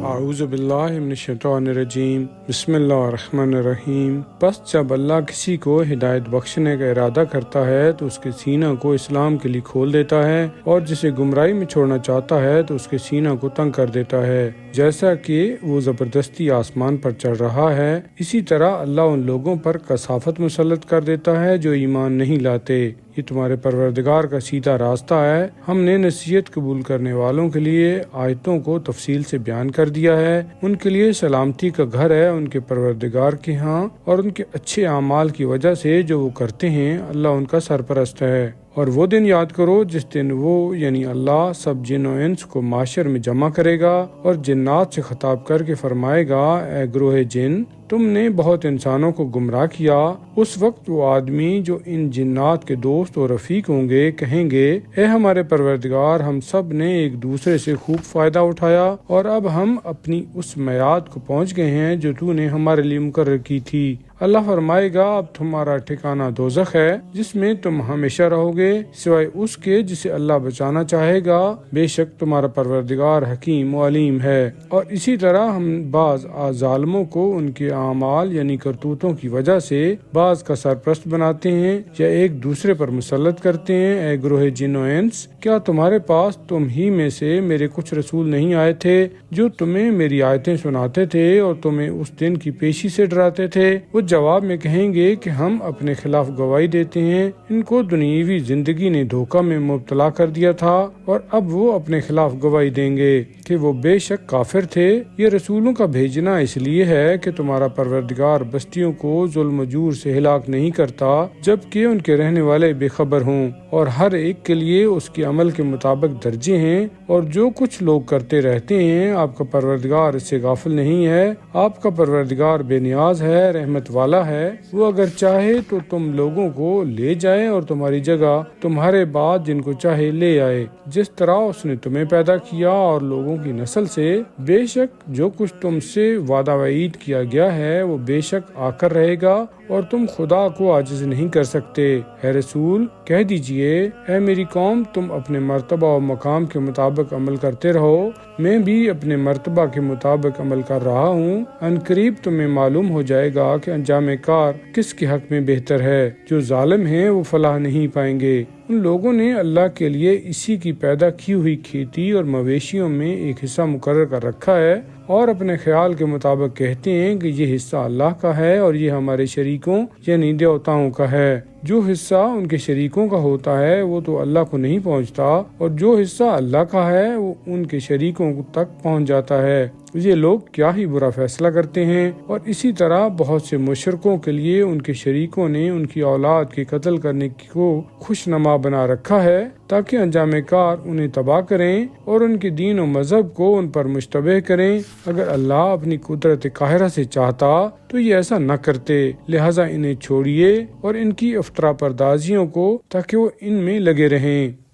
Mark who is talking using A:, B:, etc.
A: اعوذ باللہ من الشیطان الرجیم بسم اللہ الرحمن الرحیم۔ بس جب اللہ کسی کو ہدایت بخشنے کا ارادہ کرتا ہے تو اس کے سینہ کو اسلام کے لیے کھول دیتا ہے، اور جسے گمراہی میں چھوڑنا چاہتا ہے تو اس کے سینہ کو تنگ کر دیتا ہے۔ جیسا کہ وہ زبردستی آسمان پر چڑھ رہا ہے، اسی طرح اللہ ان لوگوں پر کثافت مسلط کر دیتا ہے جو ایمان نہیں لاتے۔ یہ تمہارے پروردگار کا سیدھا راستہ ہے۔ ہم نے نصیحت قبول کرنے والوں کے لیے آیتوں کو تفصیل سے بیان کر دیا ہے۔ ان کے لیے سلامتی کا گھر ہے ان کے پروردگار کے ہاں، اور ان کے اچھے اعمال کی وجہ سے جو وہ کرتے ہیں اللہ ان کا سرپرست ہے۔ اور وہ دن یاد کرو جس دن وہ یعنی اللہ سب جن و انس کو معاشر میں جمع کرے گا، اور جنات سے خطاب کر کے فرمائے گا، اے گروہ جن، تم نے بہت انسانوں کو گمراہ کیا۔ اس وقت وہ آدمی جو ان جنات کے دوست و رفیق ہوں گے کہیں گے، اے ہمارے پروردگار، ہم سب نے ایک دوسرے سے خوب فائدہ اٹھایا، اور اب ہم اپنی اس میعاد کو پہنچ گئے ہیں جو تو نے ہمارے لیے مقرر کی تھی۔ اللہ فرمائے گا، اب تمہارا ٹھکانہ دوزخ ہے جس میں تم ہمیشہ رہو گے، سوائے اس کے جسے اللہ بچانا چاہے گا، بے شک تمہارا پروردگار حکیم و علیم ہے۔ اور اسی طرح ہم بعض ظالموں کو ان کے اعمال یعنی کرتوتوں کی وجہ سے بعض کا سرپرست بناتے ہیں یا ایک دوسرے پر مسلط کرتے ہیں۔ اے گروہ جن و انس، کیا تمہارے پاس تم ہی میں سے میرے کچھ رسول نہیں آئے تھے جو تمہیں میری آیتیں سناتے تھے اور تمہیں اس دن کی پیشی سے ڈراتے تھے؟ وہ جواب میں کہیں گے کہ ہم اپنے خلاف گواہی دیتے ہیں۔ ان کو دنیاوی زندگی نے دھوکہ میں مبتلا کر دیا تھا، اور اب وہ اپنے خلاف گواہی دیں گے کہ وہ بے شک کافر تھے۔ یہ رسولوں کا بھیجنا اس لیے ہے کہ تمہارا پروردگار بستیوں کو ظلم و جور سے ہلاک نہیں کرتا جبکہ ان کے رہنے والے بے خبر ہوں، اور ہر ایک کے لیے اس کے عمل کے مطابق درجے ہیں، اور جو کچھ لوگ کرتے رہتے ہیں آپ کا پروردگار اس سے غافل نہیں ہے۔ آپ کا پروردگار بے نیاز ہے، رحمت والا ہے۔ وہ اگر چاہے تو تم لوگوں کو لے جائے اور تمہاری جگہ تمہارے بعد جن کو چاہے لے آئے، جس طرح اس نے تمہیں پیدا کیا اور لوگوں کی نسل سے۔ بے شک جو کچھ تم سے وعدہ وعید کیا گیا ہے وہ بے شک آ کر رہے گا، اور تم خدا کو عاجز نہیں کر سکتے۔ اے رسول، کہہ دیجئے، اے میری قوم، تم اپنے مرتبہ و مقام کے مطابق عمل کرتے رہو، میں بھی اپنے مرتبہ کے مطابق عمل کر رہا ہوں۔ عنقریب تمہیں معلوم ہو جائے گا کہ انجام کار کس کے حق میں بہتر ہے۔ جو ظالم ہیں وہ فلاح نہیں پائیں گے۔ ان لوگوں نے اللہ کے لیے اسی کی پیدا کی ہوئی کھیتی اور مویشیوں میں ایک حصہ مقرر کر رکھا ہے، اور اپنے خیال کے مطابق کہتے ہیں کہ یہ حصہ اللہ کا ہے اور یہ ہمارے شریکوں یعنی دیوتاؤں کا ہے۔ جو حصہ ان کے شریکوں کا ہوتا ہے وہ تو اللہ کو نہیں پہنچتا، اور جو حصہ اللہ کا ہے وہ ان کے شریکوں تک پہنچ جاتا ہے۔ یہ لوگ کیا ہی برا فیصلہ کرتے ہیں۔ اور اسی طرح بہت سے مشرکوں کے لیے ان کے شریکوں نے ان کی اولاد کے قتل کرنے کو خوشنما بنا رکھا ہے تاکہ انجام کار انہیں تباہ کریں اور ان کے دین و مذہب کو ان پر مشتبہ کریں۔ اگر اللہ اپنی قدرت قاہرہ سے چاہتا تو یہ ایسا نہ کرتے، لہٰذا انہیں چھوڑیے اور ان کی افطرا پردازیوں کو، تاکہ وہ ان میں لگے رہیں۔